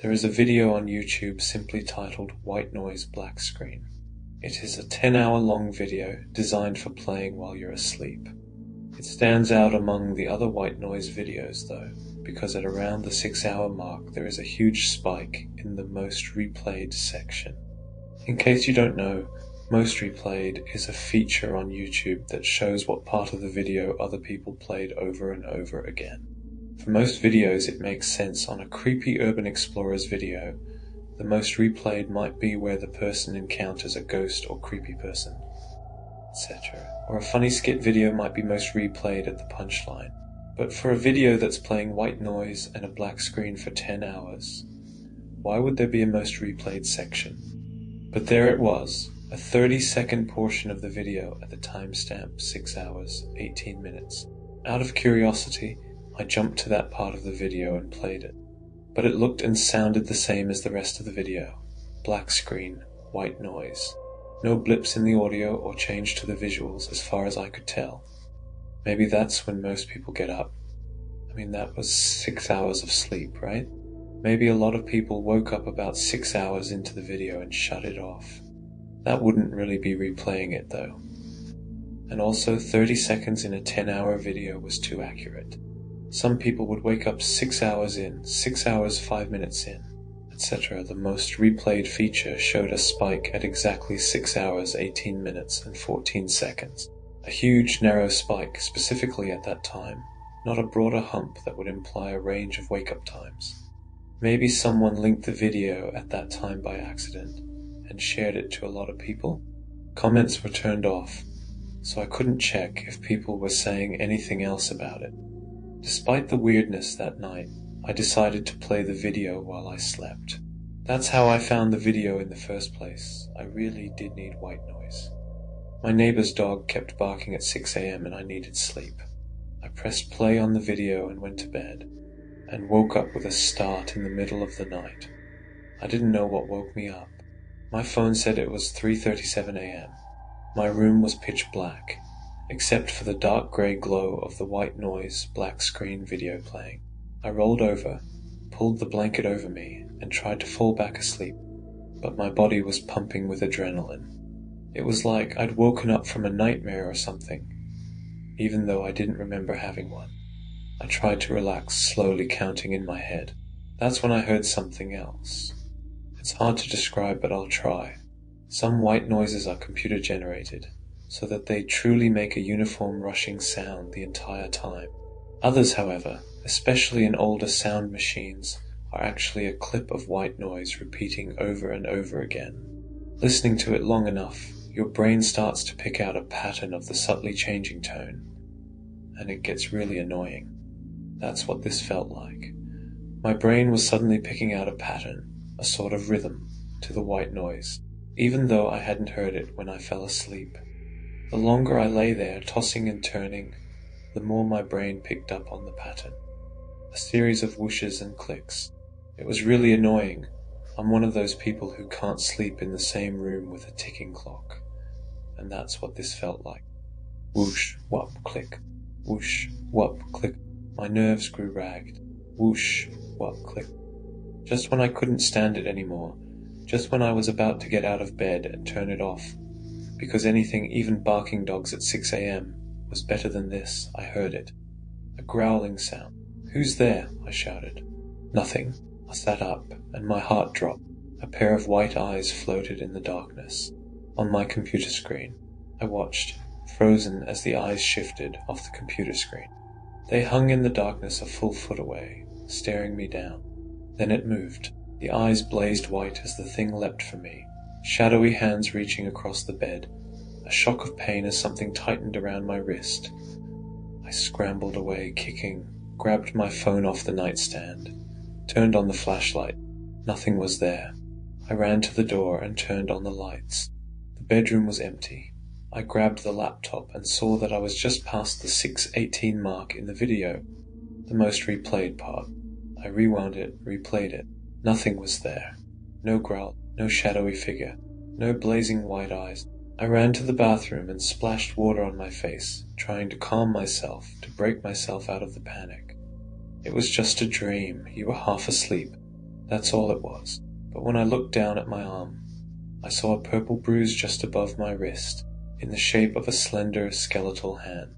There is a video on YouTube simply titled White Noise Black Screen. It is a 10-hour long video designed for playing while you're asleep. It stands out among the other white noise videos though, because at around the 6-hour mark there is a huge spike in the most replayed section. In case you don't know, most replayed is a feature on YouTube that shows what part of the video other people played over and over again. For most videos it makes sense. On a creepy urban explorers video, the most replayed might be where the person encounters a ghost or creepy person, etc. Or a funny skit video might be most replayed at the punchline. But for a video that's playing white noise and a black screen for 10 hours, why would there be a most replayed section? But there it was, a 30-second portion of the video at the timestamp 6 hours, 18 minutes. Out of curiosity, I jumped to that part of the video and played it. But it looked and sounded the same as the rest of the video. Black screen, white noise. No blips in the audio or change to the visuals as far as I could tell. Maybe that's when most people get up. I mean, that was 6 hours of sleep, right? Maybe a lot of people woke up about 6 hours into the video and shut it off. That wouldn't really be replaying it though. And also 30 seconds in a 10-hour video was too accurate. Some people would wake up 6 hours in, 6 hours 5 minutes in, etc. The most replayed feature showed a spike at exactly 6 hours 18 minutes and 14 seconds. A huge narrow spike specifically at that time, not a broader hump that would imply a range of wake-up times. Maybe someone linked the video at that time by accident and shared it to a lot of people. Comments were turned off, so I couldn't check if people were saying anything else about it. Despite the weirdness that night, I decided to play the video while I slept. That's how I found the video in the first place. I really did need white noise. My neighbor's dog kept barking at 6 a.m. and I needed sleep. I pressed play on the video and went to bed, and woke up with a start in the middle of the night. I didn't know what woke me up. My phone said it was 3:37 a.m. My room was pitch black, except for the dark grey glow of the white noise black screen video playing. I rolled over, pulled the blanket over me, and tried to fall back asleep, but my body was pumping with adrenaline. It was like I'd woken up from a nightmare or something, even though I didn't remember having one. I tried to relax, slowly counting in my head. That's when I heard something else. It's hard to describe, but I'll try. Some white noises are computer generated, so that they truly make a uniform rushing sound the entire time. Others, however, especially in older sound machines, are actually a clip of white noise repeating over and over again. Listening to it long enough, your brain starts to pick out a pattern of the subtly changing tone, and it gets really annoying. That's what this felt like. My brain was suddenly picking out a pattern, a sort of rhythm, to the white noise, even though I hadn't heard it when I fell asleep. The longer I lay there, tossing and turning, the more my brain picked up on the pattern. A series of whooshes and clicks. It was really annoying. I'm one of those people who can't sleep in the same room with a ticking clock. And that's what this felt like. Whoosh, whop, click. Whoosh, whop, click. My nerves grew ragged. Whoosh, whop, click. Just when I couldn't stand it anymore, just when I was about to get out of bed and turn it off, because anything, even barking dogs at 6 a.m., was better than this, I heard it. A growling sound. "Who's there?" I shouted. Nothing. I sat up, and my heart dropped. A pair of white eyes floated in the darkness. On my computer screen, I watched, frozen as the eyes shifted off the computer screen. They hung in the darkness a full foot away, staring me down. Then it moved. The eyes blazed white as the thing leapt for me, shadowy hands reaching across the bed, a shock of pain as something tightened around my wrist. I scrambled away, kicking, grabbed my phone off the nightstand, turned on the flashlight. Nothing was there. I ran to the door and turned on the lights. The bedroom was empty. I grabbed the laptop and saw that I was just past the 6:18 mark in the video, the most replayed part. I rewound it, replayed it. Nothing was there. No growl, no shadowy figure, no blazing white eyes. I ran to the bathroom and splashed water on my face, trying to calm myself, to break myself out of the panic. It was just a dream. You were half asleep. That's all it was. But when I looked down at my arm, I saw a purple bruise just above my wrist, in the shape of a slender skeletal hand.